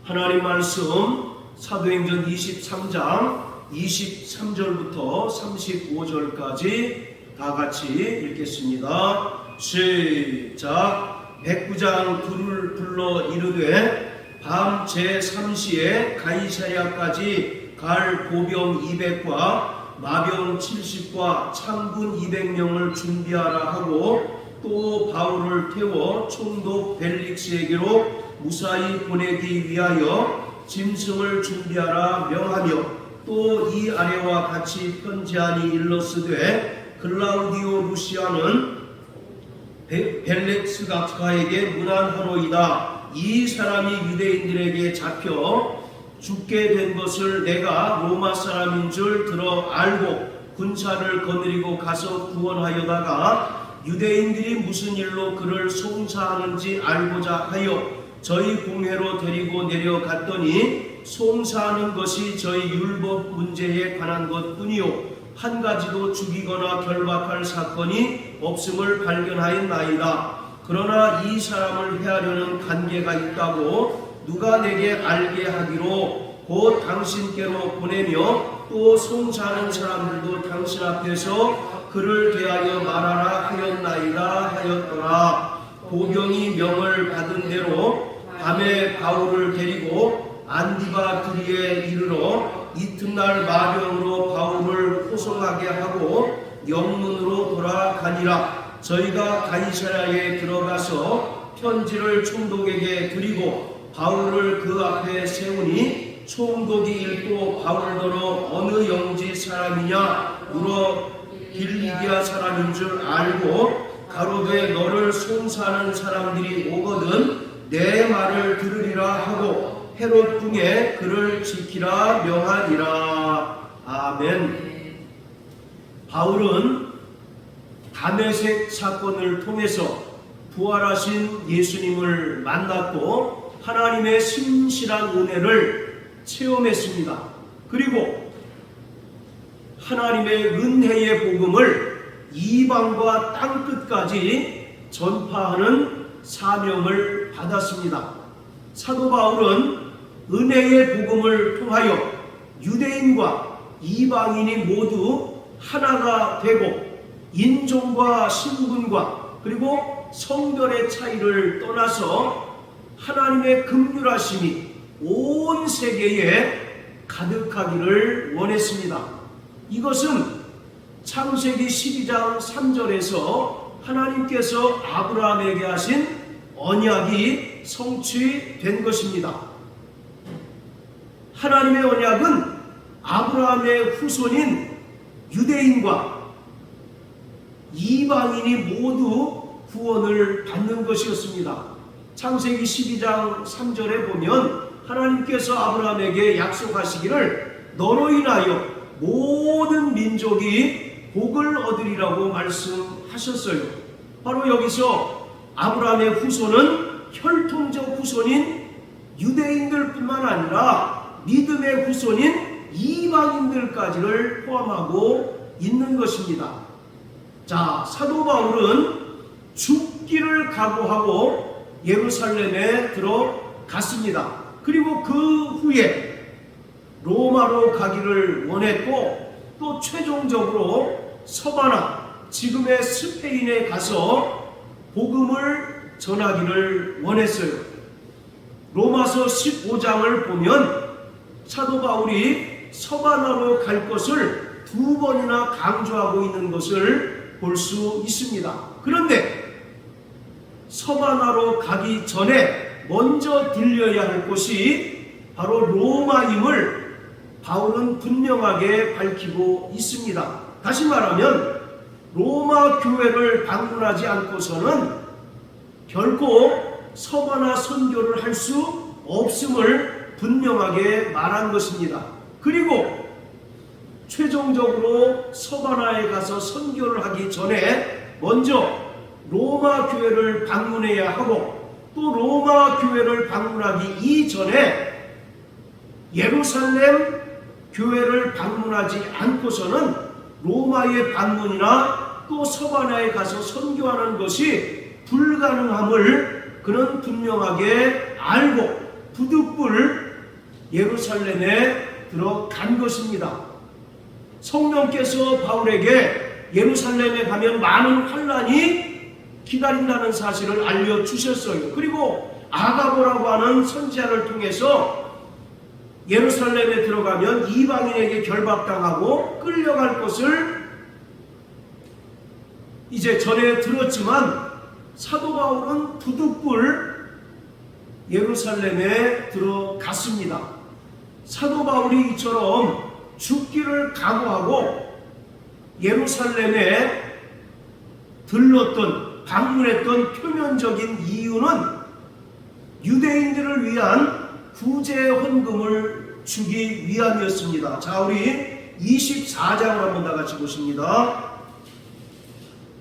하나님 말씀 사도행전 23장 23절부터 35절까지 다 같이 읽겠습니다. 시작. 백부장 둘을 불러 이르되 밤 제3시에 가이사랴까지 갈 보병 200과 마병 70과 창군 200명을 준비하라 하고 또 바울을 태워 총독 벨릭스에게로 무사히 보내기 위하여 짐승을 준비하라 명하며 또 이 아래와 같이 편지하니 일러스되 글라우디오 루시아는 벨렉스가에게 문안하노이다. 이 사람이 유대인들에게 잡혀 죽게 된 것을 내가 로마 사람인 줄 들어 알고 군사를 거느리고 가서 구원하여다가 유대인들이 무슨 일로 그를 송사하는지 알고자 하여 저희 공회로 데리고 내려갔더니 송사하는 것이 저희 율법 문제에 관한 것뿐이요 한 가지도 죽이거나 결박할 사건이 없음을 발견하였나이다. 그러나 이 사람을 해하려는 관계가 있다고 누가 내게 알게 하기로 곧 당신께로 보내며 또 송사하는 사람들도 당신 앞에서 그를 대하여 말하라 하였나이다 하였더라. 보병이 명을 받은 대로 밤에 바울을 데리고 안디바드리에 이르러 이튿날 마병으로 바울을 호송하게 하고 영문으로 돌아가니라. 저희가 가이사랴에 들어가서 편지를 총독에게 드리고 바울을 그 앞에 세우니 총독이 읽고 바울더러 어느 영지 사람이냐 물어 빌리기아 사람인 줄 알고 가로되 너를 송사하는 사람들이 오거든 내 말을 들으리라 하고 헤롯 궁에 그를 지키라 명하니라. 아멘. 바울은 다메섹 사건을 통해서 부활하신 예수님을 만났고 하나님의 신실한 은혜를 체험했습니다. 그리고 하나님의 은혜의 복음을 이방과 땅끝까지 전파하는 사명을 받았습니다. 사도 바울은 은혜의 복음을 통하여 유대인과 이방인이 모두 하나가 되고 인종과 신분과 그리고 성별의 차이를 떠나서 하나님의 긍휼하심이 온 세계에 가득하기를 원했습니다. 이것은 창세기 12장 3절에서 하나님께서 아브라함에게 하신 언약이 성취된 것입니다. 하나님의 언약은 아브라함의 후손인 유대인과 이방인이 모두 구원을 받는 것이었습니다. 창세기 12장 3절에 보면 하나님께서 아브라함에게 약속하시기를 너로 인하여 모든 민족이 복을 얻으리라고 말씀하셨어요. 바로 여기서 아브라함의 후손은 혈통적 후손인 유대인들뿐만 아니라 믿음의 후손인 이방인들까지를 포함하고 있는 것입니다. 자, 사도 바울은 죽기를 각오하고 예루살렘에 들어갔습니다. 그리고 그 후에 로마로 가기를 원했고 또 최종적으로 서바나 지금의 스페인에 가서 복음을 전하기를 원했어요. 로마서 15장을 보면 사도 바울이 서바나로 갈 것을 2번이나 강조하고 있는 것을 볼 수 있습니다. 그런데 서바나로 가기 전에 먼저 들려야 할 곳이 바로 로마임을 바울은 분명하게 밝히고 있습니다. 다시 말하면 로마 교회를 방문하지 않고서는 결코 서바나 선교를 할 수 없음을 분명하게 말한 것입니다. 그리고 최종적으로 서바나에 가서 선교를 하기 전에 먼저 로마 교회를 방문해야 하고 또 로마 교회를 방문하기 이전에 예루살렘 교회를 방문하지 않고서는 로마의 방문이나 또 서바나에 가서 선교하는 것이 불가능함을 그는 분명하게 알고 부득불 예루살렘에 들어간 것입니다. 성령께서 바울에게 예루살렘에 가면 많은 환난이 기다린다는 사실을 알려주셨어요. 그리고 아가보라고 하는 선지자를 통해서 예루살렘에 들어가면 이방인에게 결박당하고 끌려갈 것을 이제 전에 들었지만 사도 바울은 부득불 예루살렘에 들어갔습니다. 사도 바울이 이처럼 죽기를 각오하고 예루살렘에 들렀던, 방문했던 표면적인 이유는 유대인들을 위한 구제 헌금을 주기 위함이었습니다. 자, 우리 24장을 한번 다 같이 보십니다.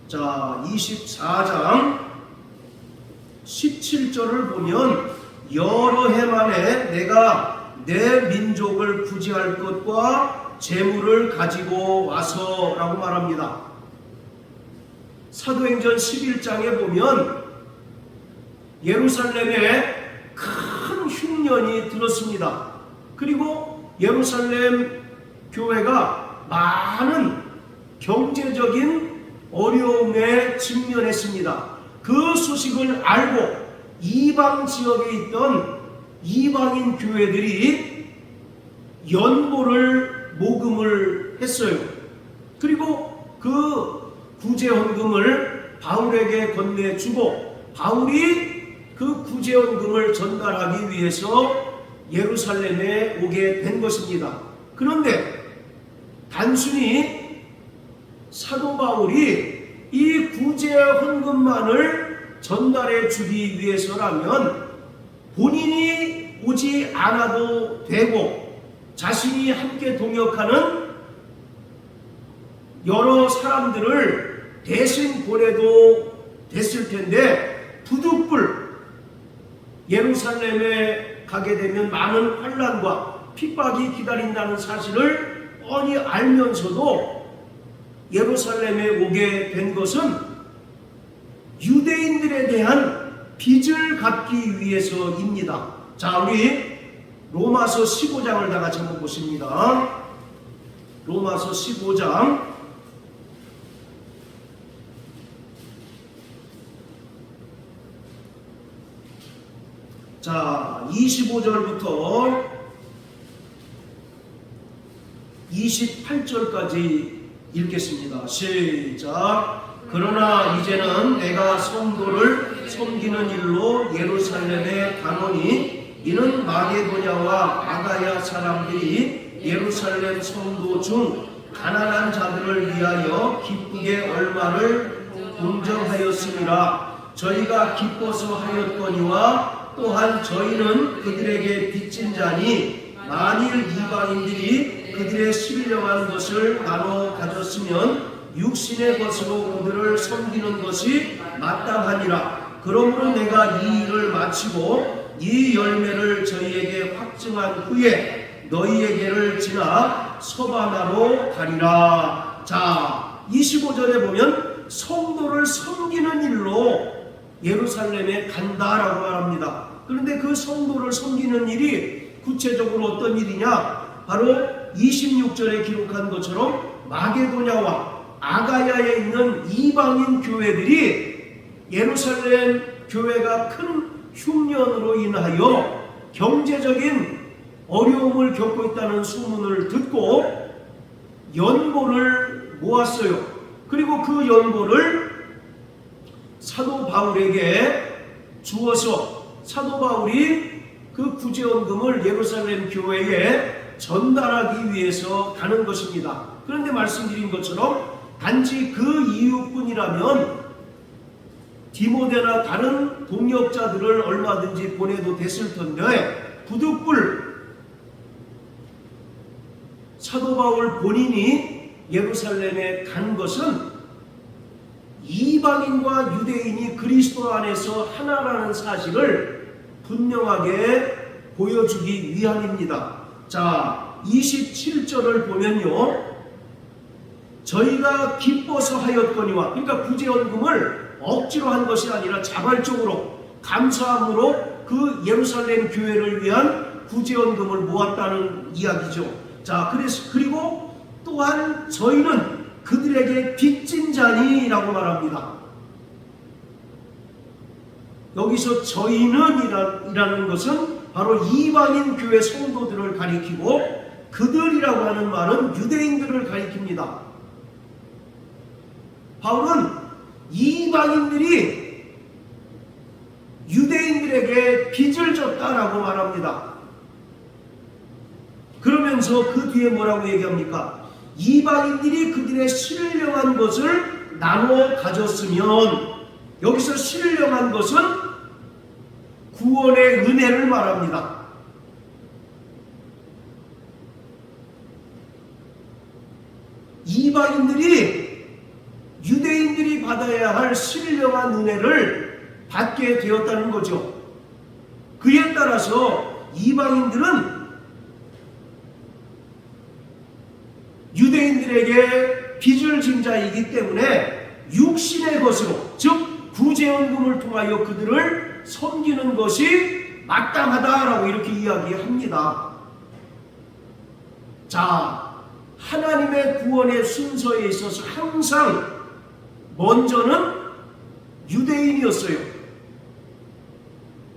자, 24장 17절을 보면 여러 해 만에 내가 내 민족을 구제할 것과 재물을 가지고 와서 라고 말합니다. 사도행전 11장에 보면 예루살렘에 큰 흉년이 들었습니다. 그리고 예루살렘 교회가 많은 경제적인 어려움에 직면했습니다. 그 소식을 알고 이방 지역에 있던 이방인 교회들이 연보를 모금을 했어요. 그리고 그 구제헌금을 바울에게 건네주고 바울이 그 구제헌금을 전달하기 위해서 예루살렘에 오게 된 것입니다. 그런데 단순히 사도 바울이 이 구제헌금만을 전달해 주기 위해서라면 본인이 오지 않아도 되고 자신이 함께 동역하는 여러 사람들을 대신 보내도 됐을 텐데 부득불 예루살렘에 가게 되면 많은 환난과 핍박이 기다린다는 사실을 뻔히 알면서도 예루살렘에 오게 된 것은 유대인들에 대한 빚을 갚기 위해서입니다. 자, 우리 로마서 15장을 다 같이 한번 보십니다. 로마서 15장 자, 25절부터 28절까지 읽겠습니다. 시작. 그러나 이제는 내가 성도를 섬기는 일로 예루살렘에 가노니 이는 마게도냐와 아가야 사람들이 예루살렘 성도 중 가난한 자들을 위하여 기쁘게 얼마를 공정하였음이라. 저희가 기뻐서 하였거니와 또한 저희는 그들에게 빚진 자니 만일 이방인들이 그들의 신령한 것을 나눠 가졌으면 육신의 것으로 그들을 섬기는 것이 마땅하니라. 그러므로 내가 이 일을 마치고 이 열매를 저희에게 확증한 후에 너희에게를 지나 서바나로 가리라. 자, 25절에 보면 성도를 섬기는 일로 예루살렘에 간다라고 말합니다. 그런데 그 성도를 섬기는 일이 구체적으로 어떤 일이냐? 바로 26절에 기록한 것처럼 마게도냐와 아가야에 있는 이방인 교회들이 예루살렘 교회가 큰 흉년으로 인하여 경제적인 어려움을 겪고 있다는 소문을 듣고 연보를 모았어요. 그리고 그 연보를 사도 바울에게 주어서 사도 바울이 그 구제헌금을 예루살렘 교회에 전달하기 위해서 가는 것입니다. 그런데 말씀드린 것처럼 단지 그 이유뿐이라면 디모데나 다른 동역자들을 얼마든지 보내도 됐을 텐데 부득불 사도 바울 본인이 예루살렘에 간 것은 이방인과 유대인이 그리스도 안에서 하나라는 사실을 분명하게 보여주기 위함입니다. 자, 27절을 보면요, 저희가 기뻐서 하였거니와, 그러니까 구제헌금을 억지로 한 것이 아니라 자발적으로 감사함으로 그 예루살렘 교회를 위한 구제원금을 모았다는 이야기죠. 자, 그리고 또한 저희는 그들에게 빚진 자니라고 말합니다. 여기서 저희는 이라는 것은 바로 이방인 교회 성도들을 가리키고, 그들이라고 하는 말은 유대인들을 가리킵니다. 바울은 이방인들이 유대인들에게 빚을 졌다라고 말합니다. 그러면서 그 뒤에 뭐라고 얘기합니까? 이방인들이 그들의 신령한 것을 나눠 가졌으면, 여기서 신령한 것은 구원의 은혜를 말합니다. 이방인들이 유대인들이 받아야 할 신령한 은혜를 받게 되었다는 거죠. 그에 따라서 이방인들은 유대인들에게 빚을 진 자이기 때문에 육신의 것으로, 즉 구제원금을 통하여 그들을 섬기는 것이 마땅하다라고 이렇게 이야기합니다. 자, 하나님의 구원의 순서에 있어서 항상 먼저는 유대인이었어요.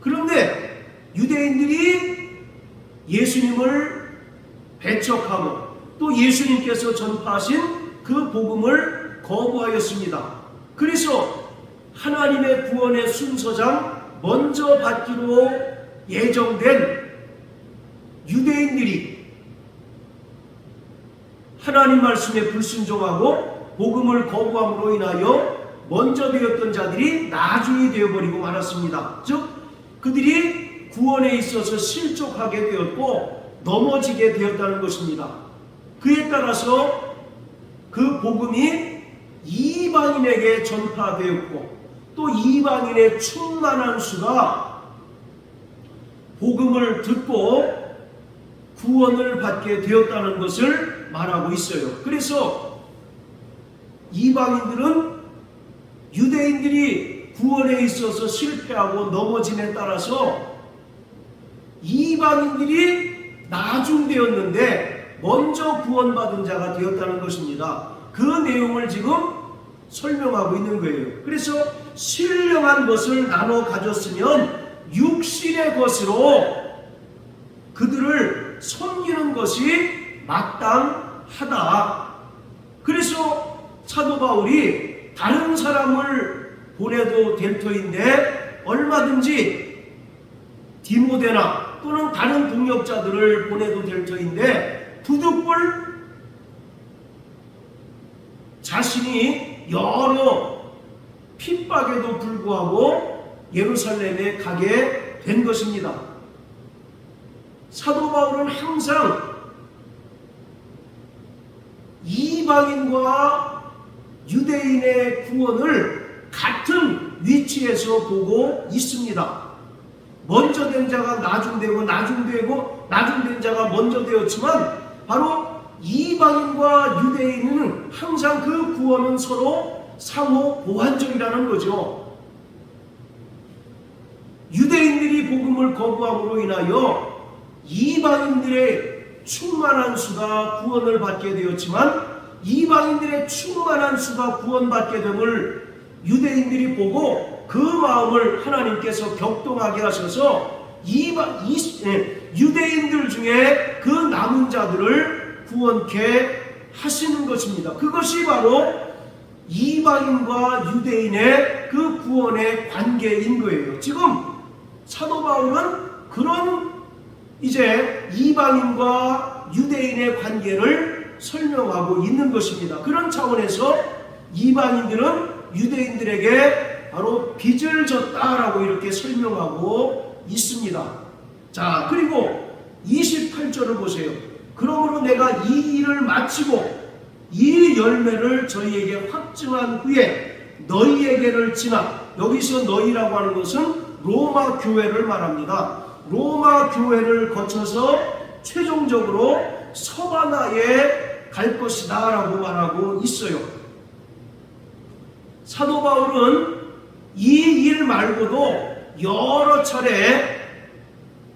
그런데 유대인들이 예수님을 배척하고 또 예수님께서 전파하신 그 복음을 거부하였습니다. 그래서 하나님의 구원의 순서상 먼저 받기로 예정된 유대인들이 하나님 말씀에 불순종하고 복음을 거부함으로 인하여 먼저 되었던 자들이 나중에 되어버리고 말았습니다. 즉 그들이 구원에 있어서 실족하게 되었고 넘어지게 되었다는 것입니다. 그에 따라서 그 복음이 이방인에게 전파되었고 또 이방인의 충만한 수가 복음을 듣고 구원을 받게 되었다는 것을 말하고 있어요. 그래서 이방인들은 유대인들이 구원에 있어서 실패하고 넘어짐에 따라서 이방인들이 나중되었는데 먼저 구원받은 자가 되었다는 것입니다. 그 내용을 지금 설명하고 있는 거예요. 그래서 신령한 것을 나눠 가졌으면 육신의 것으로 그들을 섬기는 것이 마땅하다. 그래서 사도 바울이 다른 사람을 보내도 될 터인데 얼마든지 디모데나 또는 다른 동역자들을 보내도 될 터인데 부득불 자신이 여러 핍박에도 불구하고 예루살렘에 가게 된 것입니다. 사도 바울은 항상 이방인과 유대인의 구원을 같은 위치에서 보고 있습니다. 먼저 된 자가 나중되고 나중된 자가 먼저 되었지만 바로 이방인과 유대인은 항상 그 구원은 서로 상호 보완적이라는 거죠. 유대인들이 복음을 거부함으로 인하여 이방인들의 충만한 수가 구원을 받게 되었지만 이방인들의 충만한 수가 구원받게 됨을 유대인들이 보고 그 마음을 하나님께서 격동하게 하셔서 유대인들 중에 그 남은 자들을 구원케 하시는 것입니다. 그것이 바로 이방인과 유대인의 그 구원의 관계인 거예요. 지금 사도 바울은 그런 이제 이방인과 유대인의 관계를 설명하고 있는 것입니다. 그런 차원에서 이방인들은 유대인들에게 바로 빚을 졌다라고 이렇게 설명하고 있습니다. 자, 그리고 28절을 보세요. 그러므로 내가 이 일을 마치고 이 열매를 저희에게 확증한 후에 너희에게를 지나, 여기서 너희라고 하는 것은 로마 교회를 말합니다. 로마 교회를 거쳐서 최종적으로 서바나에 갈 것이다 라고 말하고 있어요. 사도 바울은 이 일 말고도 여러 차례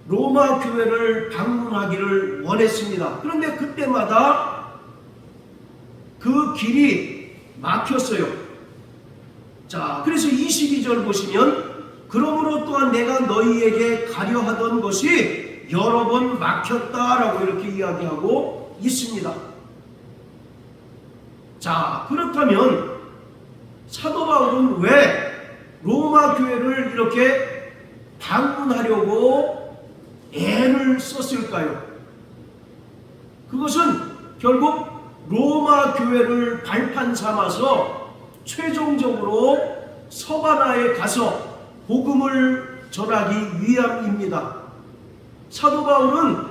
로마 교회를 방문하기를 원했습니다. 그런데 그때마다 그 길이 막혔어요. 자, 그래서 22절 보시면 그러므로 또한 내가 너희에게 가려 하던 것이 여러 번 막혔다라고 이렇게 이야기하고 있습니다. 자, 그렇다면 사도 바울은 왜 로마 교회를 이렇게 방문하려고 애를 썼을까요? 그것은 결국 로마 교회를 발판 삼아서 최종적으로 서바나에 가서 복음을 전하기 위함입니다. 사도 바울은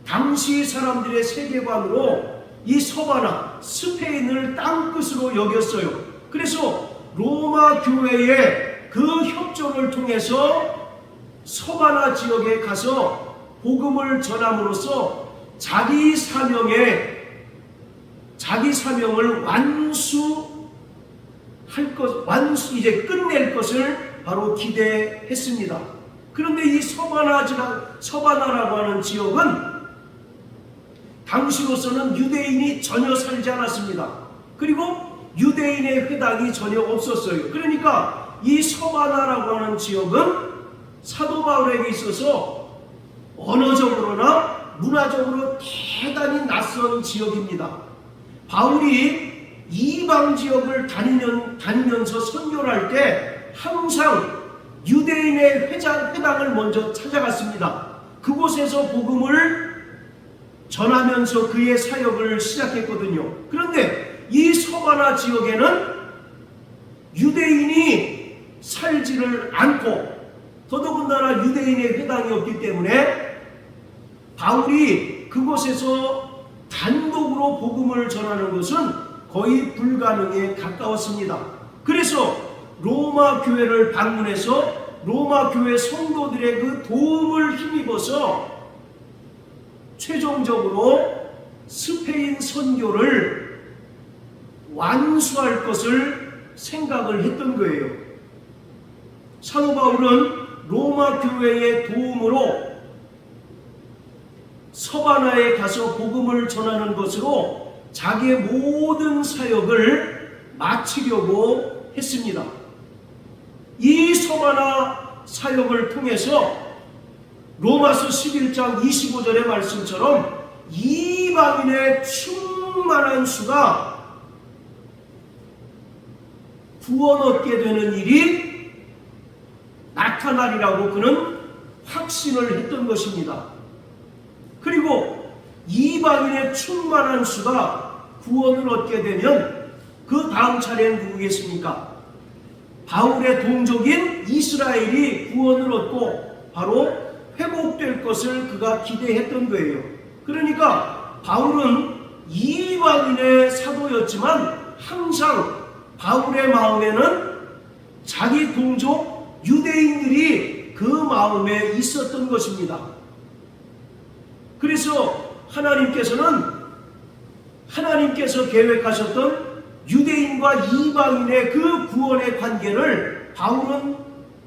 당시 사람들의 세계관으로 이 서바나, 스페인을 땅끝으로 여겼어요. 그래서 로마 교회의 그 협조를 통해서 서바나 지역에 가서 복음을 전함으로써 자기 사명을 이제 끝낼 것을 바로 기대했습니다. 그런데 이 서바나라고 하는 지역은 당시로서는 유대인이 전혀 살지 않았습니다. 그리고 유대인의 회당이 전혀 없었어요. 그러니까 이 서바나라고 하는 지역은 사도 바울에게 있어서 언어적으로나 문화적으로 대단히 낯선 지역입니다. 바울이 이방 지역을 다니면서 선교를 할 때 항상 유대인의 회당을 먼저 찾아갔습니다. 그곳에서 복음을 전하면서 그의 사역을 시작했거든요. 그런데 이 서바나 지역에는 유대인이 살지를 않고 더더군다나 유대인의 회당이 없기 때문에 바울이 그곳에서 단독으로 복음을 전하는 것은 거의 불가능에 가까웠습니다. 그래서 로마 교회를 방문해서 로마 교회 성도들의 그 도움을 힘입어서 최종적으로 스페인 선교를 완수할 것을 생각을 했던 거예요. 사도 바울은 로마 교회의 도움으로 서바나에 가서 복음을 전하는 것으로 자기의 모든 사역을 마치려고 했습니다. 이 서바나 사역을 통해서 로마서 11장 25절의 말씀처럼 이방인의 충만한 수가 구원 얻게 되는 일이 나타나리라고 그는 확신을 했던 것입니다. 그리고 이방인의 충만한 수가 구원을 얻게 되면 그 다음 차례는 누구겠습니까? 바울의 동족인 이스라엘이 구원을 얻고 바로 회복될 것을 그가 기대했던 거예요. 그러니까 바울은 이방인의 사도였지만 항상 바울의 마음에는 자기 동족 유대인들이 그 마음에 있었던 것입니다. 그래서 하나님께서 계획하셨던 유대인과 이방인의 그 구원의 관계를 바울은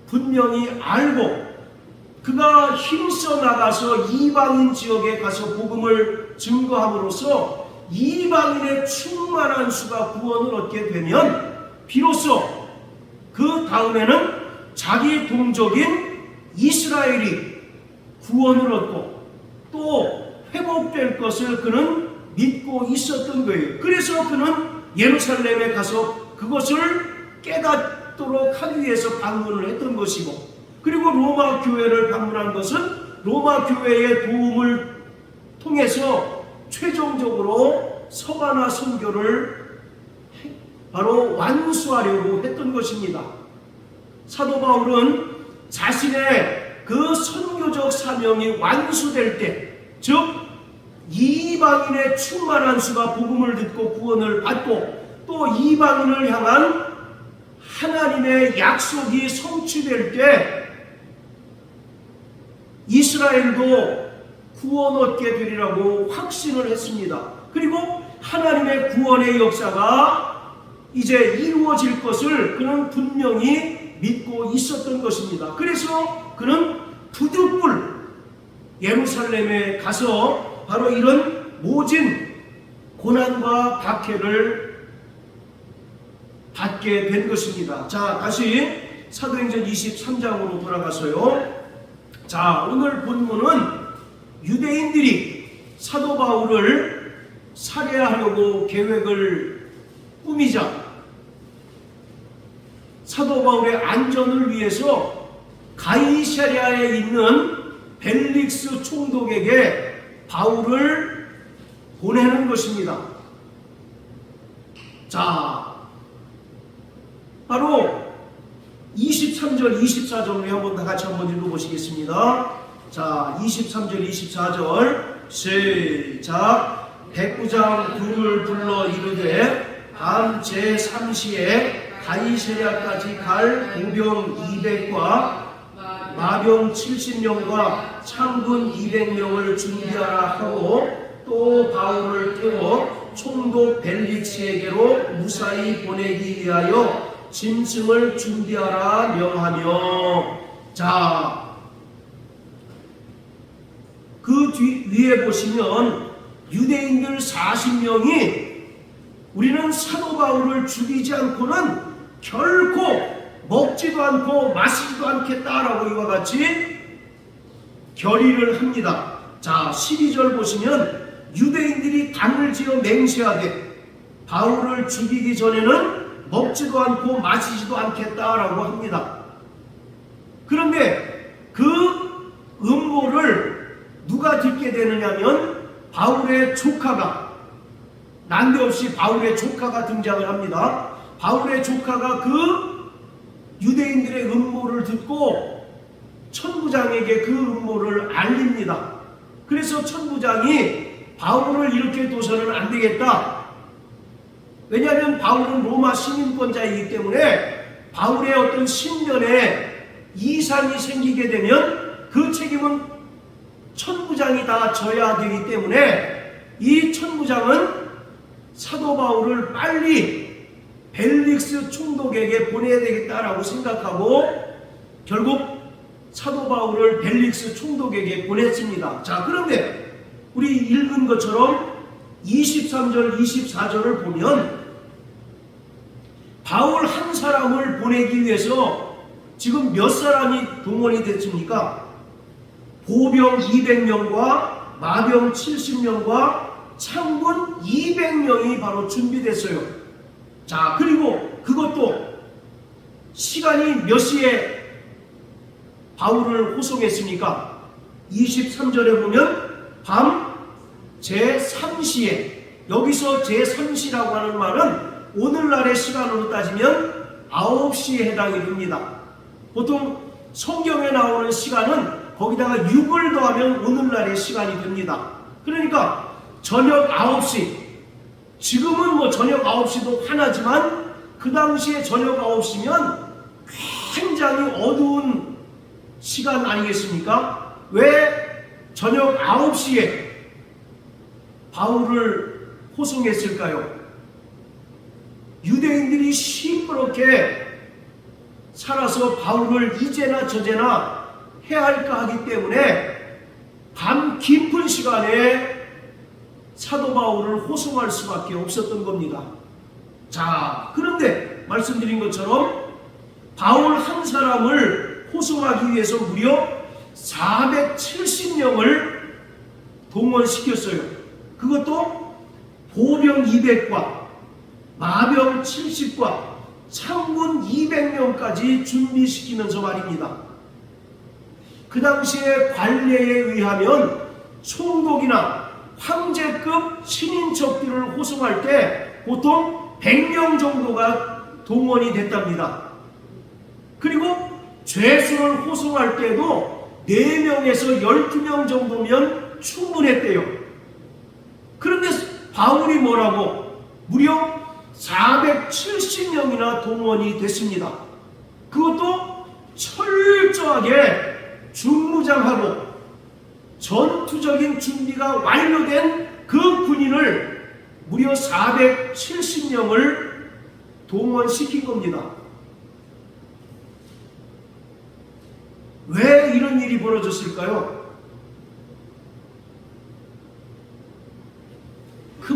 분명히 알고 그가 힘써 나가서 이방인 지역에 가서 복음을 증거함으로써 이방인의 충만한 수가 구원을 얻게 되면 비로소 그 다음에는 자기 동족인 이스라엘이 구원을 얻고 또 회복될 것을 그는 믿고 있었던 거예요. 그래서 그는 예루살렘에 가서 그것을 깨닫도록 하기 위해서 방문을 했던 것이고, 그리고 로마 교회를 방문한 것은 로마 교회의 도움을 통해서 최종적으로 서바나 선교를 바로 완수하려고 했던 것입니다. 사도 바울은 자신의 그 선교적 사명이 완수될 때, 즉 이방인의 충만한 수가 복음을 듣고 구원을 받고 또 이방인을 향한 하나님의 약속이 성취될 때 이스라엘도 구원 얻게 되리라고 확신을 했습니다. 그리고 하나님의 구원의 역사가 이제 이루어질 것을 그는 분명히 믿고 있었던 것입니다. 그래서 그는 부득불 예루살렘에 가서 바로 이런 모진 고난과 박해를 받게 된 것입니다. 자, 다시 사도행전 23장으로 돌아가서요. 자, 오늘 본문은 유대인들이 사도 바울을 살해하려고 계획을 꾸미자 사도 바울의 안전을 위해서 가이사랴에 있는 벨릭스 총독에게 바울을 보내는 것입니다. 자, 바로 23절, 24절을 한번 다 같이 한번 읽어보시겠습니다. 자, 23절, 24절 시작. 백부장 둘을 불러 이르되 밤 제3시에 가이사랴까지 갈 보병 200과 마병 70명과 창군 200명을 준비하라 하고 또 바울을 태워 총독 벨릭스에게로 무사히 보내기 위하여 짐승을 준비하라 명하며. 자, 그 위에 보시면 유대인들 40명이 우리는 사도 바울을 죽이지 않고는 결코 먹지도 않고 마시지도 않겠다라고 이와 같이 결의를 합니다. 자, 12절 보시면 유대인들이 단을 지어 맹세하되 바울을 죽이기 전에는 먹지도 않고 마시지도 않겠다라고 합니다. 그런데 그 음모를 누가 듣게 되느냐면 바울의 조카가, 난데없이 바울의 조카가 등장을 합니다. 바울의 조카가 그 유대인들의 음모를 듣고 천부장에게 그 음모를 알립니다. 그래서 천부장이 바울을 이렇게 둬서는 안 되겠다. 왜냐하면 바울은 로마 시민권자이기 때문에 바울의 어떤 신변에 이상이 생기게 되면 그 책임은 천부장이 다 져야 되기 때문에 이 천부장은 사도 바울을 빨리 벨릭스 총독에게 보내야 되겠다라고 생각하고 결국 사도 바울을 벨릭스 총독에게 보냈습니다. 자, 그런데 우리 읽은 것처럼 23절, 24절을 보면 바울 한 사람을 보내기 위해서 지금 몇 사람이 동원이 됐습니까? 보병 200명과 마병 70명과 창군 200명이 바로 준비됐어요. 자, 그리고 그것도 시간이 몇 시에 바울을 호송했습니까? 23절에 보면 밤 제3시에, 여기서 제3시라고 하는 말은 오늘날의 시간으로 따지면 9시에 해당이 됩니다. 보통 성경에 나오는 시간은 거기다가 6을 더하면 오늘날의 시간이 됩니다. 그러니까 저녁 9시, 지금은 뭐 저녁 9시도 하나지만 그 당시에 저녁 9시면 굉장히 어두운 시간 아니겠습니까? 왜 저녁 9시에 바울을 호송했을까요? 유대인들이 시끄럽게 살아서 바울을 이제나 저제나 해야 할까 하기 때문에 밤 깊은 시간에 사도 바울을 호송할 수밖에 없었던 겁니다. 자, 그런데 말씀드린 것처럼 바울 한 사람을 호송하기 위해서 무려 470명을 동원시켰어요. 그것도 보병 200과 마병 70과 창군 200명까지 준비시키면서 말입니다. 그 당시에 관례에 의하면 총독이나 황제급 친인척들을 호송할 때 보통 100명 정도가 동원이 됐답니다. 그리고 죄수를 호송할 때도 4명에서 12명 정도면 충분했대요. 그런데 바울이 뭐라고? 무려 470명이나 동원이 됐습니다. 그것도 철저하게 중무장하고 전투적인 준비가 완료된 그 군인을 무려 470명을 동원시킨 겁니다. 왜 이런 일이 벌어졌을까요?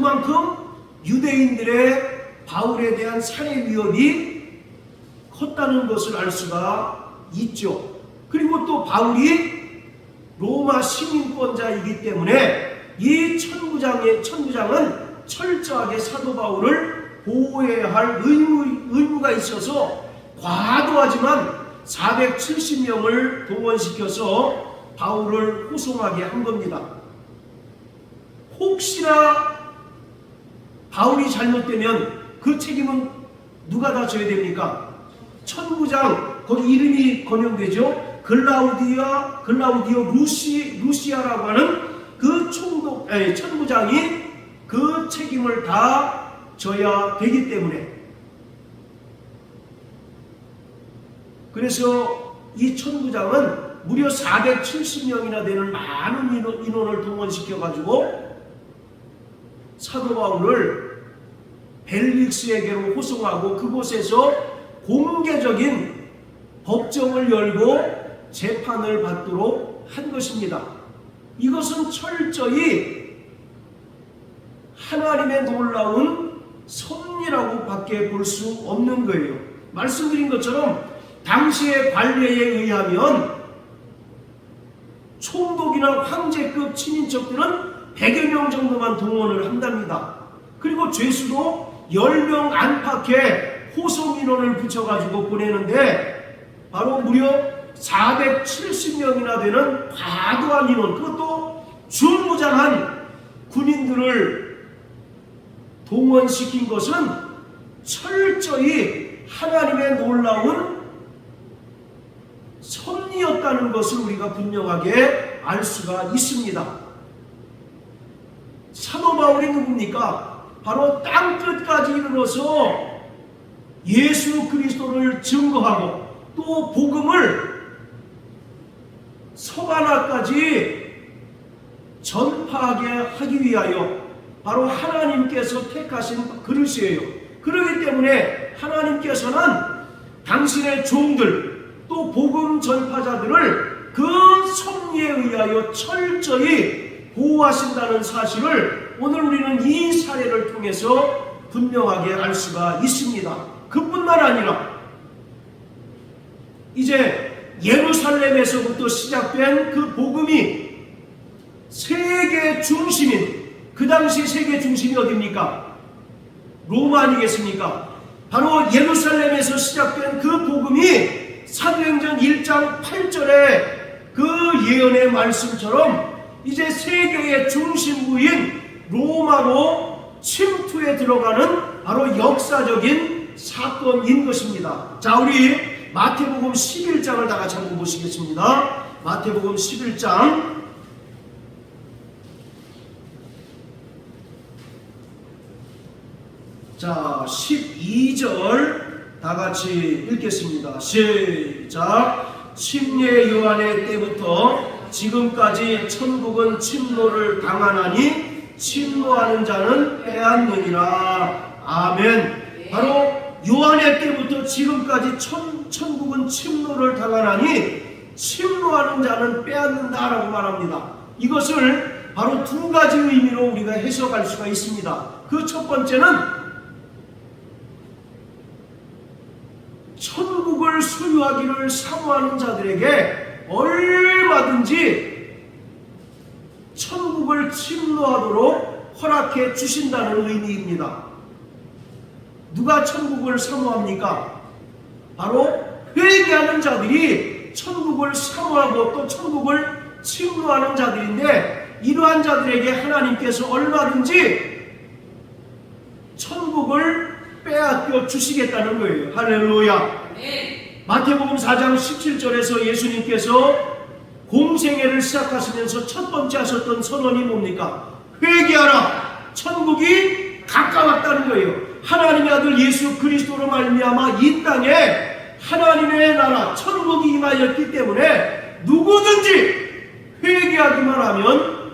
그만큼 유대인들의 바울에 대한 살해 위협이 컸다는 것을 알 수가 있죠. 그리고 또 바울이 로마 시민권자이기 때문에 이 천부장은 철저하게 사도 바울을 보호해야 할 의무가 있어서 과도하지만 470명을 동원시켜서 바울을 호송하게 한 겁니다. 혹시나 바울이 잘못되면 그 책임은 누가 다 져야 됩니까? 천부장, 거기 이름이 거명되죠. 글라우디오 루시아라고 하는 그 천부장이 그 책임을 다 져야 되기 때문에, 그래서 이 천부장은 무려 470명이나 되는 많은 인원을 동원시켜가지고 사도 바울을 벨릭스에게로 호송하고 그곳에서 공개적인 법정을 열고 재판을 받도록 한 것입니다. 이것은 철저히 하나님의 놀라운 섭리라고 밖에 볼 수 없는 거예요. 말씀드린 것처럼 당시의 관례에 의하면 총독이나 황제급 친인척들은 100여 명 정도만 동원을 한답니다. 그리고 죄수도 10명 안팎의 호송 인원을 붙여가지고 보내는데 바로 무려 470명이나 되는 과도한 인원, 그것도 준무장한 군인들을 동원시킨 것은 철저히 하나님의 놀라운 섭리였다는 것을 우리가 분명하게 알 수가 있습니다. 사도 바울이 누굽니까? 바로 땅끝까지 이르러서 예수 그리스도를 증거하고 또 복음을 서가나까지 전파하게 하기 위하여 바로 하나님께서 택하신 그릇이에요. 그렇기 때문에 하나님께서는 당신의 종들 또 복음 전파자들을 그 섭리에 의하여 철저히 보호하신다는 사실을 오늘 우리는 이 사례를 통해서 분명하게 알 수가 있습니다. 그뿐만 아니라 이제 예루살렘에서부터 시작된 그 복음이 세계 중심인, 그 당시 세계 중심이 어디입니까? 로마 아니겠습니까? 바로 예루살렘에서 시작된 그 복음이 사도행전 1장 8절의 그 예언의 말씀처럼 이제 세계의 중심부인 로마로 침투해 들어가는 바로 역사적인 사건인 것입니다. 자, 우리 마태복음 11장을 다 같이 한번 보시겠습니다. 마태복음 11장 자 12절 다 같이 읽겠습니다. 시작. 침례 요한의 때부터 지금까지 천국은 침노를 당하나니 침노하는 자는 빼앗느니라. 아멘. 바로 요한의 때부터 지금까지 천국은 침노를 당하나니 침노하는 자는 빼앗는다라고 말합니다. 이것을 바로 두 가지 의미로 우리가 해석할 수가 있습니다. 그 첫 번째는 천국을 소유하기를 사모하는 자들에게 얼마든지 천국을 침노하도록 허락해 주신다는 의미입니다. 누가 천국을 사모합니까? 바로 회개하는 자들이 천국을 사모하고 또 천국을 침노하는 자들인데, 이러한 자들에게 하나님께서 얼마든지 천국을 빼앗겨 주시겠다는 거예요. 할렐루야. 네. 마태복음 4장 17절에서 예수님께서 공생애를 시작하시면서 첫 번째 하셨던 선언이 뭡니까? 회개하라. 천국이 가까웠다는 거예요. 하나님의 아들 예수 그리스도로 말미암아 이 땅에 하나님의 나라 천국이 임하였기 때문에 누구든지 회개하기만 하면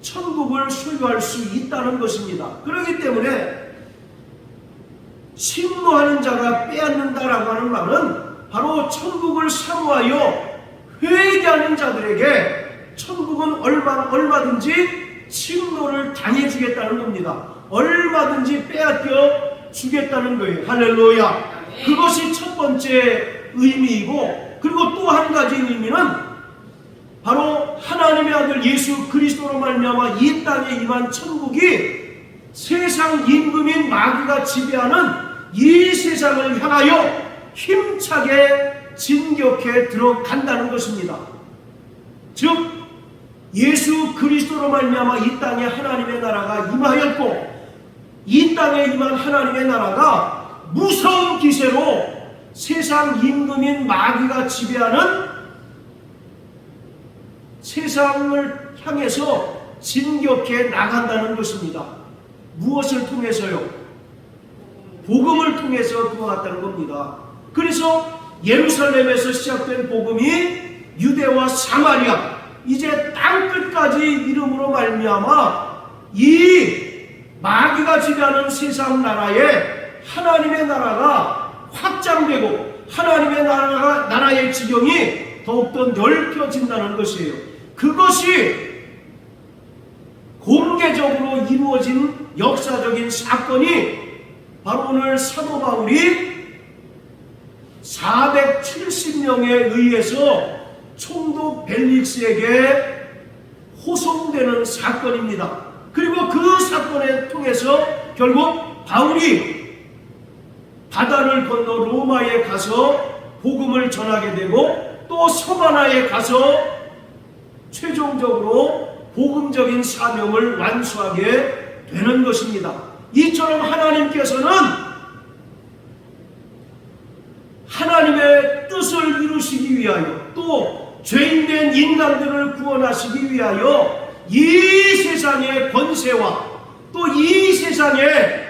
천국을 소유할 수 있다는 것입니다. 그렇기 때문에 침노하는 자가 빼앗는다라고 하는 말은 바로 천국을 사모하여 회개하는 자들에게 천국은 얼마든지 침노를 당해주겠다는 겁니다. 얼마든지 빼앗겨 주겠다는 거예요. 할렐루야. 그것이 첫 번째 의미이고, 그리고 또 한 가지 의미는 바로 하나님의 아들 예수 그리스도로 말미암아 이 땅에 임한 천국이 세상 임금인 마귀가 지배하는 이 세상을 향하여 힘차게 진격해 들어간다는 것입니다. 즉 예수 그리스도로 말미암아 이 땅에 하나님의 나라가 임하였고, 이 땅에 임한 하나님의 나라가 무서운 기세로 세상 임금인 마귀가 지배하는 세상을 향해서 진격해 나간다는 것입니다. 무엇을 통해서요? 복음을 통해서 그와 같다는 겁니다. 그래서 예루살렘에서 시작된 복음이 유대와 사마리아, 이제 땅끝까지 이름으로 말미암아 이 마귀가 지배하는 세상 나라에 하나님의 나라가 확장되고 하나님의 나라의 지경이 더욱더 넓혀진다는 것이에요. 그것이 공개적으로 이루어진 역사적인 사건이 바로 오늘 사도 바울이 470명에 의해서 총독 벨릭스에게 호송되는 사건입니다. 그리고 그 사건을 통해서 결국 바울이 바다를 건너 로마에 가서 복음을 전하게 되고, 또 서바나에 가서 최종적으로 복음적인 사명을 완수하게 되는 것입니다. 이처럼 하나님께서는 하나님의 뜻을 이루시기 위하여, 또 죄인된 인간들을 구원하시기 위하여 이 세상의 권세와 또 이 세상의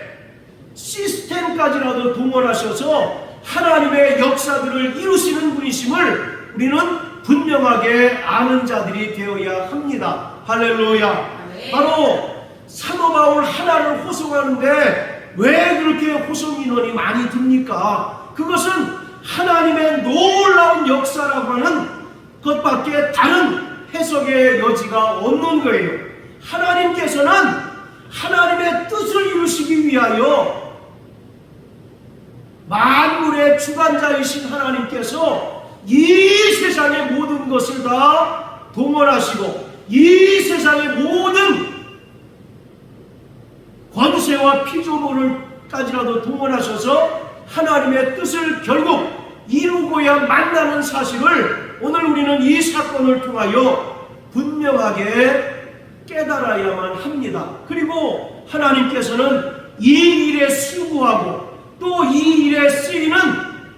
시스템까지라도 동원하셔서 하나님의 역사들을 이루시는 분이심을 우리는 분명하게 아는 자들이 되어야 합니다. 할렐루야. 바로 사도 바울 하나를 호송하는데 왜 그렇게 호송 인원이 많이 듭니까? 그것은 하나님의 놀라운 역사라고 하는 것밖에 다른 해석의 여지가 없는 거예요. 하나님께서는 하나님의 뜻을 이루시기 위하여 만물의 주관자이신 하나님께서 이 세상의 모든 것을 다 동원하시고 이 세상의 모든 권세와 피조물을까지라도 동원하셔서 하나님의 뜻을 결국 이루고야 만나는 사실을 오늘 우리는 이 사건을 통하여 분명하게 깨달아야만 합니다. 그리고 하나님께서는 이 일에 수고하고 또 이 일에 쓰이는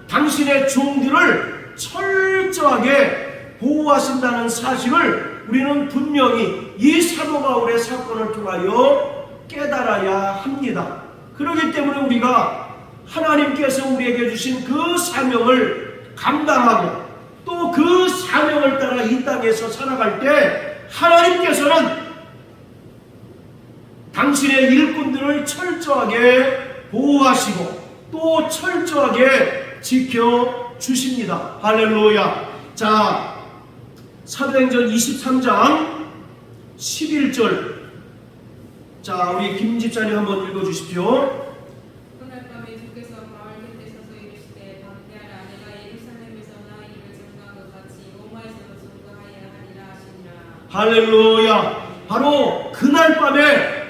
당신의 종들을 철저하게 보호하신다는 사실을 우리는 분명히 이 사도 바울의 사건을 통하여 깨달아야 합니다. 그렇기 때문에 우리가 하나님께서 우리에게 주신 그 사명을 감당하고 또 그 사명을 따라 이 땅에서 살아갈 때 하나님께서는 당신의 일꾼들을 철저하게 보호하시고 또 철저하게 지켜주십니다. 할렐루야. 자, 사도행전 23장 11절. 자, 우리 김 집사님 한번 읽어주십시오. 그날 밤에 주께서 바울 곁에 서서 이르시되 방대하라. 내가 예루살렘에서나 이를 전가한 것 같이 로마에서도 전가하여야 하리라 하시니라. 할렐루야. 바로 그날 밤에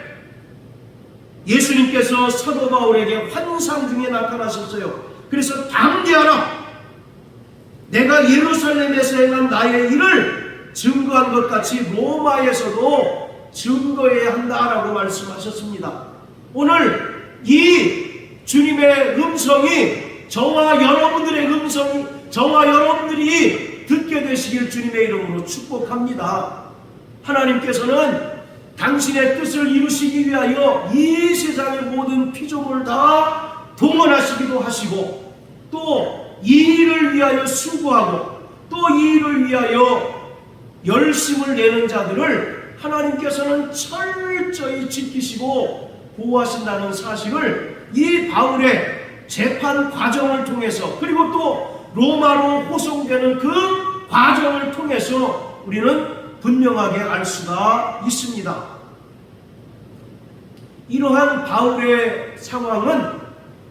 예수님께서 사도 바울에게 환상 중에 나타나셨어요. 그래서 담대하라. 내가 예루살렘에서 행한 나의 일을 증거한 것 같이 로마에서도 증거해야 한다라고 말씀하셨습니다. 오늘 이 주님의 음성이 저와 여러분들의 음성이 저와 여러분들이 듣게 되시길 주님의 이름으로 축복합니다. 하나님께서는 당신의 뜻을 이루시기 위하여 이 세상의 모든 피조물을 다 동원하시기도 하시고 또 이 일을 위하여 수고하고 또 이 일을 위하여 열심을 내는 자들을 하나님께서는 철저히 지키시고 보호하신다는 사실을 이 바울의 재판 과정을 통해서 그리고 또 로마로 호송되는 그 과정을 통해서 우리는 분명하게 알 수가 있습니다. 이러한 바울의 상황은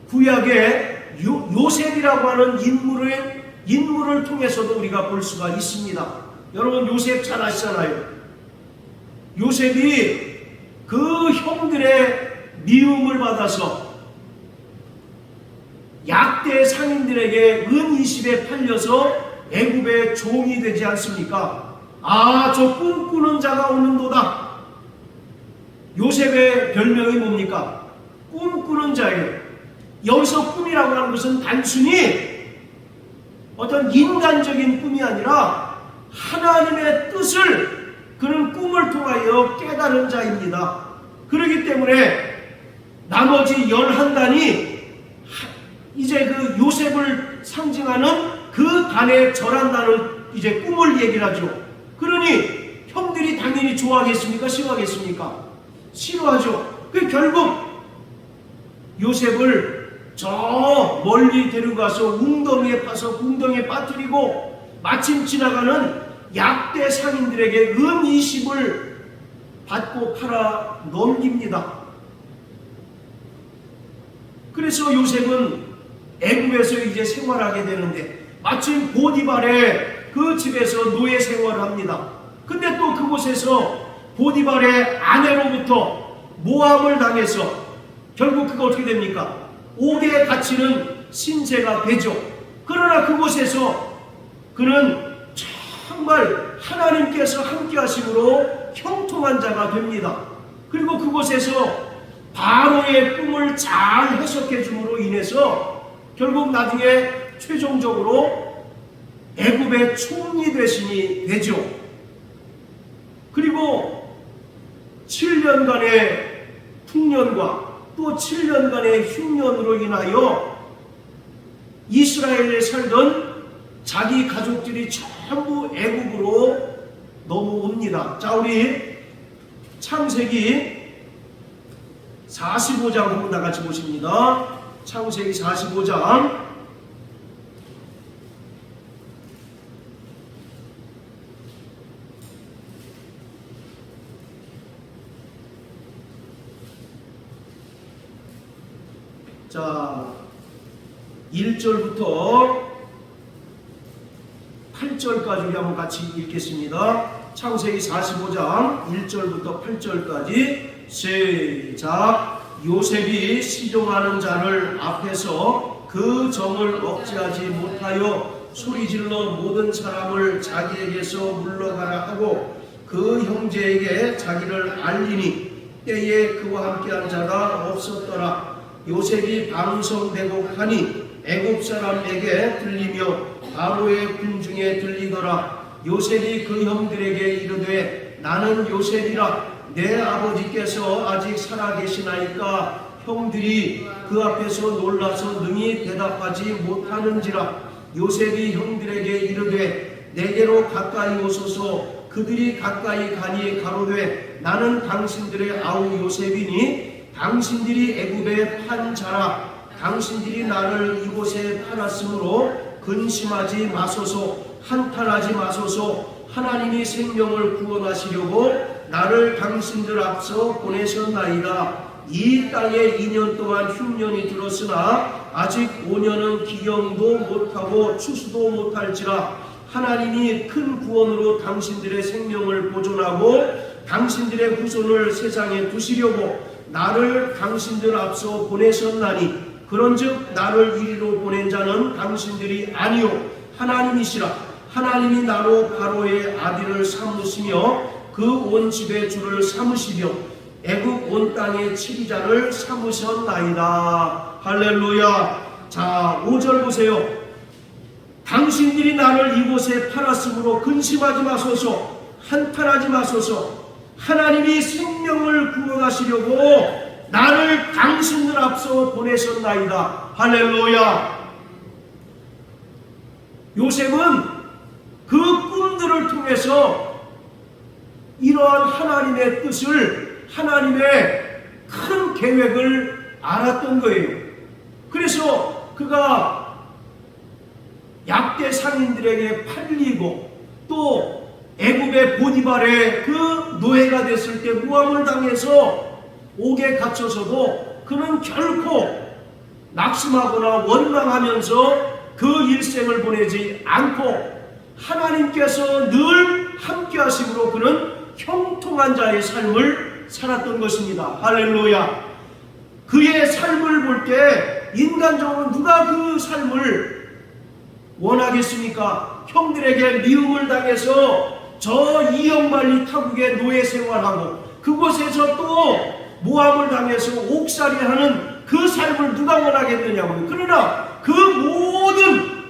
구약의 요셉이라고 하는 인물을 통해서도 우리가 볼 수가 있습니다. 여러분 요셉 잘 아시잖아요. 요셉이 그 형들의 미움을 받아서 약대 상인들에게 은 20에 팔려서 애굽의 종이 되지 않습니까? 아, 저 꿈꾸는 자가 오는도다. 요셉의 별명이 뭡니까? 꿈꾸는 자예요. 여기서 꿈이라고 하는 것은 단순히 어떤 인간적인 꿈이 아니라 하나님의 뜻을 그는 꿈을 통하여 깨달은 자입니다. 그렇기 때문에 나머지 11단이 이제 그 요셉을 상징하는 그 단에 절한다는 이제 꿈을 얘기를 하죠. 그러니 형들이 당연히 좋아하겠습니까? 싫어하겠습니까? 싫어하죠. 그 결국 요셉을 저 멀리 데려가서 웅덩이에 파서 웅덩이에 빠뜨리고 마침 지나가는 약대 상인들에게 은 20을 받고 팔아 넘깁니다. 그래서 요셉은 애굽에서 이제 생활하게 되는데 마침 보디발의 그 집에서 노예 생활을 합니다. 근데 또 그곳에서 보디발의 아내로부터 모함을 당해서 결국 그가 어떻게 됩니까? 옥에 갇히는 신세가 되죠. 그러나 그곳에서 그는 정말 하나님께서 함께 하심으로 형통한 자가 됩니다. 그리고 그곳에서 바로의 꿈을 잘 해석해 줌으로 인해서 결국 나중에 최종적으로 애굽의 총리 대신이 되죠. 그리고 7년간의 풍년과 또 7년간의 흉년으로 인하여 이스라엘에 살던 자기 가족들이 전부 애굽으로 넘어옵니다. 자, 우리 창세기 45장 한번 다 같이 보십니다. 창세기 45장 자, 1절부터 8절까지 우리 한번 같이 읽겠습니다. 창세기 45장 1절부터 8절까지 시작. 요셉이 시종하는 자를 앞에서 그 정을 억제하지 못하여 소리질러 모든 사람을 자기에게서 물러가라 하고 그 형제에게 자기를 알리니 때에 그와 함께한 자가 없었더라. 요셉이 방성되고 하니 애굽 사람에게 들리며 바로의 군중에 들리더라. 요셉이 그 형들에게 이르되 나는 요셉이라. 내 아버지께서 아직 살아계시나이까. 형들이 그 앞에서 놀라서 능히 대답하지 못하는지라. 요셉이 형들에게 이르되 내게로 가까이 오소서. 그들이 가까이 가니 가로되 나는 당신들의 아우 요셉이니 당신들이 애굽에 판 자라. 당신들이 나를 이곳에 팔았으므로 근심하지 마소서. 한탄하지 마소서. 하나님이 생명을 구원하시려고 나를 당신들 앞서 보내셨나이다. 이 땅에 2년 동안 흉년이 들었으나 아직 5년은 기경도 못하고 추수도 못할지라. 하나님이 큰 구원으로 당신들의 생명을 보존하고 당신들의 후손을 세상에 두시려고 나를 당신들 앞서 보내셨나니 그런즉 나를 이리로 보낸 자는 당신들이 아니요 하나님이시라. 하나님이 나로 바로의 아들을 삼으시며 그 온 집의 주를 삼으시며 애굽 온 땅의 치리자를 삼으셨나이다. 할렐루야. 자, 5절 보세요. 당신들이 나를 이곳에 팔았으므로 근심하지 마소서. 한탄하지 마소서. 하나님이 생명을 구원하시려고 나를 당신들 앞서 보내셨나이다. 할렐루야. 요셉은 그 꿈들을 통해서 이러한 하나님의 뜻을, 하나님의 큰 계획을 알았던 거예요. 그래서 그가 약대 상인들에게 팔리고 또 애굽의 보디발의 그 노예가 됐을 때 모함을 당해서 옥에 갇혀서도 그는 결코 낙심하거나 원망하면서 그 일생을 보내지 않고 하나님께서 늘 함께 하심으로 그는 형통한 자의 삶을 살았던 것입니다. 할렐루야. 그의 삶을 볼 때 인간적으로 누가 그 삶을 원하겠습니까? 형들에게 미움을 당해서 저 이영만리 타국의 노예 생활하고 그곳에서 또 모함을 당해서 옥살이하는 그 삶을 누가 원하겠느냐고요. 그러나 그 모든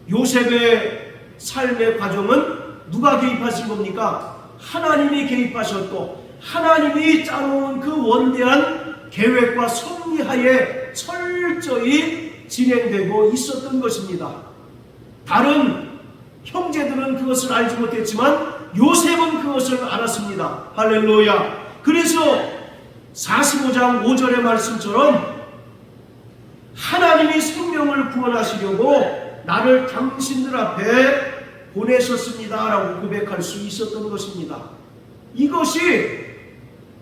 요셉의 삶의 과정은 누가 개입하신 겁니까? 하나님이 개입하셨고 하나님이 짜놓은 그 원대한 계획과 섭리하에 철저히 진행되고 있었던 것입니다. 다른 형제들은 그것을 알지 못했지만 요셉은 그것을 알았습니다. 할렐루야. 그래서 45장 5절의 말씀처럼 하나님이 생명을 구원하시려고 나를 당신들 앞에 보내셨습니다 라고 고백할 수 있었던 것입니다. 이것이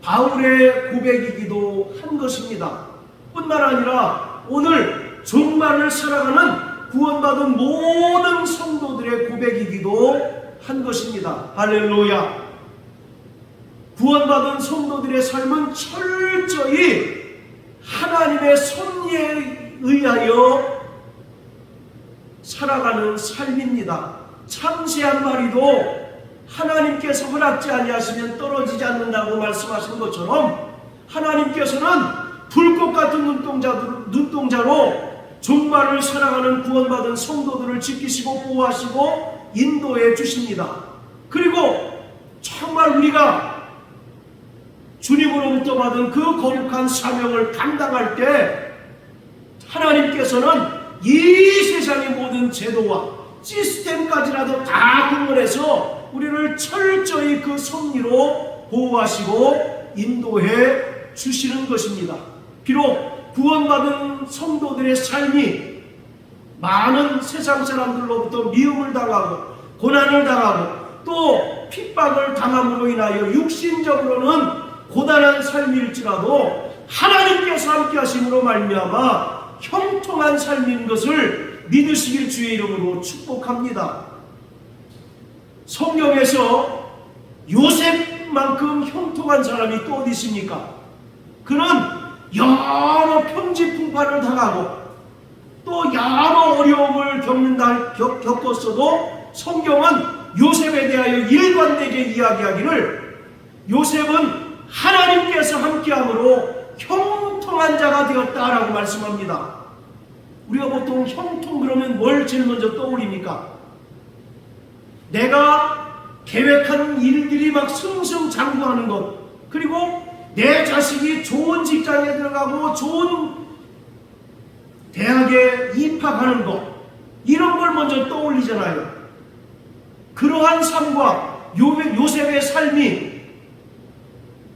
바울의 고백이기도 한 것입니다. 뿐만 아니라 오늘 종말을 살아가는 구원받은 모든 성도들의 고백이기도 한 것입니다. 할렐루야. 구원받은 성도들의 삶은 철저히 하나님의 섭리에 의하여 살아가는 삶입니다. 참새 한 마리도 하나님께서 허락지 아니하시면 떨어지지 않는다고 말씀하신 것처럼 하나님께서는 불꽃 같은 눈동자로 종말을 살아가는 구원받은 성도들을 지키시고 보호하시고 인도해 주십니다. 그리고 정말 우리가 주님으로부터 받은 그 거룩한 사명을 감당할 때 하나님께서는 이 세상의 모든 제도와 시스템까지라도 다 동원해서 우리를 철저히 그 섭리로 보호하시고 인도해 주시는 것입니다. 비록 구원받은 성도들의 삶이 많은 세상 사람들로부터 미움을 당하고 고난을 당하고 또 핍박을 당함으로 인하여 육신적으로는 고단한 삶일지라도 하나님께서 함께 하심으로 말미암아 형통한 삶인 것을 믿으시길 주의 이름으로 축복합니다. 성경에서 요셉만큼 형통한 사람이 또 어디 있습니까? 그는 여러 평지풍파를 당하고 또 여러 어려움을 겪었어도 성경은 요셉에 대하여 일관되게 이야기하기를 요셉은 하나님께서 함께함으로 형통한 자가 되었다라고 말씀합니다. 우리가 보통 형통 그러면 뭘 제일 먼저 떠올립니까? 내가 계획한 일들이 막 승승장구하는 것, 그리고 내 자식이 좋은 직장에 들어가고 좋은 대학에 입학하는 것, 이런 걸 먼저 떠올리잖아요. 그러한 삶과 요셉의 삶이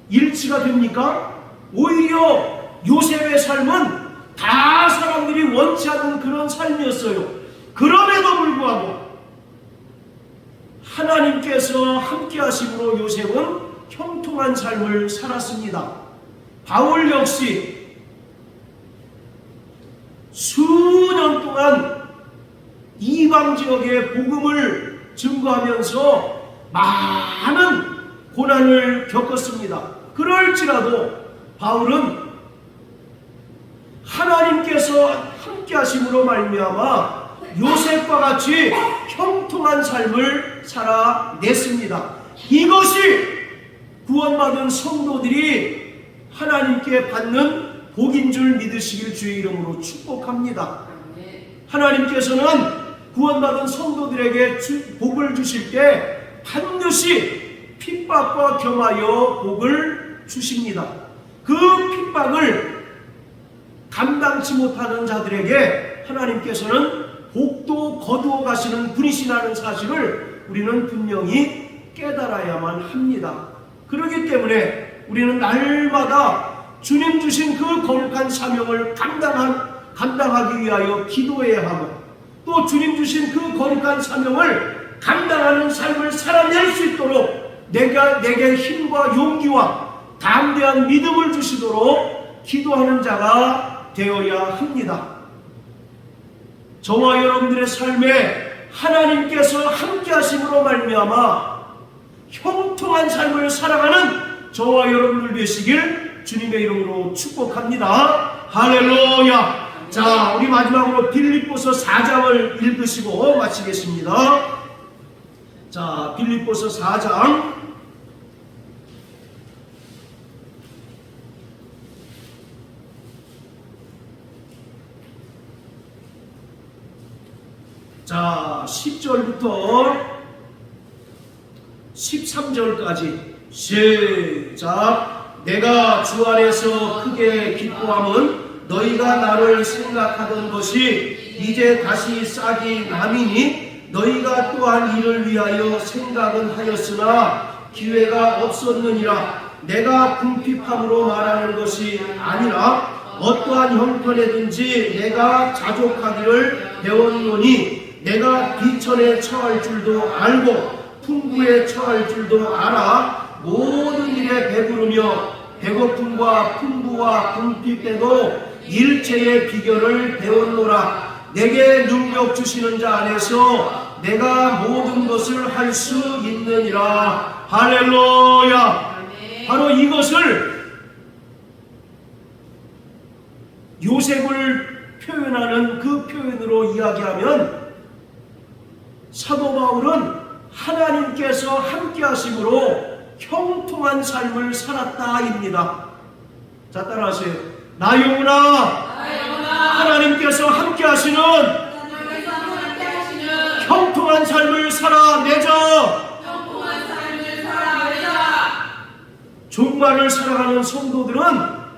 일치가 됩니까? 오히려 요셉의 삶은 다 사람들이 원치 않는 그런 삶이었어요. 그럼에도 불구하고 하나님께서 함께 하심으로 요셉은 형통한 삶을 살았습니다. 바울 역시 수년 동안 이방 지역의 복음을 증거하면서 많은 고난을 겪었습니다. 그럴지라도 바울은 하나님께서 함께 하심으로 말미암아 요셉과 같이 형통한 삶을 살아냈습니다. 이것이 구원받은 성도들이 하나님께 받는 복인 줄 믿으시길 주의 이름으로 축복합니다. 하나님께서는 구원받은 성도들에게 복을 주실 때 반드시 핍박과 겸하여 복을 주십니다. 그 핍박을 감당치 못하는 자들에게 하나님께서는 복도 거두어 가시는 분이시라는 사실을 우리는 분명히 깨달아야만 합니다. 그렇기 때문에 우리는 날마다 주님 주신 그 거룩한 사명을 감당하기 위하여 기도해야 하고, 또 주님 주신 그 거룩한 사명을 감당하는 삶을 살아낼 수 있도록 내게 힘과 용기와 담대한 믿음을 주시도록 기도하는 자가 되어야 합니다. 저와 여러분들의 삶에 하나님께서 함께 하심으로 말미암아 형통한 삶을 살아가는 저와 여러분들 되시길 주님의 이름으로 축복합니다. 할렐루야. 자, 우리 마지막으로 빌립보서 4장을 읽으시고 마치겠습니다. 자, 빌립보서 4장 자, 10절부터 13절까지 시작. 내가 주 안에서 크게 기뻐함은 너희가 나를 생각하던 것이 이제 다시 싹이 남이니 너희가 또한 이를 위하여 생각은 하였으나 기회가 없었느니라. 내가 궁핍함으로 말하는 것이 아니라 어떠한 형편에든지 내가 자족하기를 배웠노니 내가 비천에 처할 줄도 알고 풍부에 처할 줄도 알아. 모든 일에 배부르며 배고픔과 풍부와 궁핍 때도 일체의 비결을 배웠노라. 내게 능력 주시는 자 안에서 내가 모든 것을 할 수 있느니라. 할렐루야. 바로 이것을 요셉을 표현하는 그 표현으로 이야기하면 사도 바울은 하나님께서 함께 하심으로 형통한 삶을 살았다입니다. 자, 따라하세요. 나 영혼아, 하나님께서 함께 하시는 형통한 삶을 살아내자. 종말을 살아가는 성도들은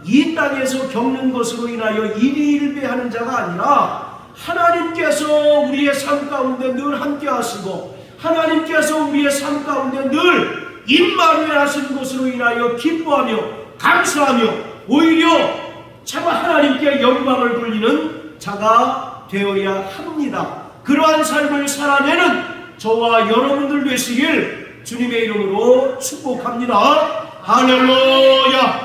이 땅에서 겪는 것으로 인하여 일희일비하는 자가 아니라 하나님께서 우리의 삶 가운데 늘 함께 하시고 하나님께서 우리의 삶 가운데 늘 임마누엘 하시는 것으로 인하여 기뻐하며 감사하며 오히려 참 하나님께 영광을 돌리는 자가 되어야 합니다. 그러한 삶을 살아내는 저와 여러분들 되시길 주님의 이름으로 축복합니다. 할렐루야.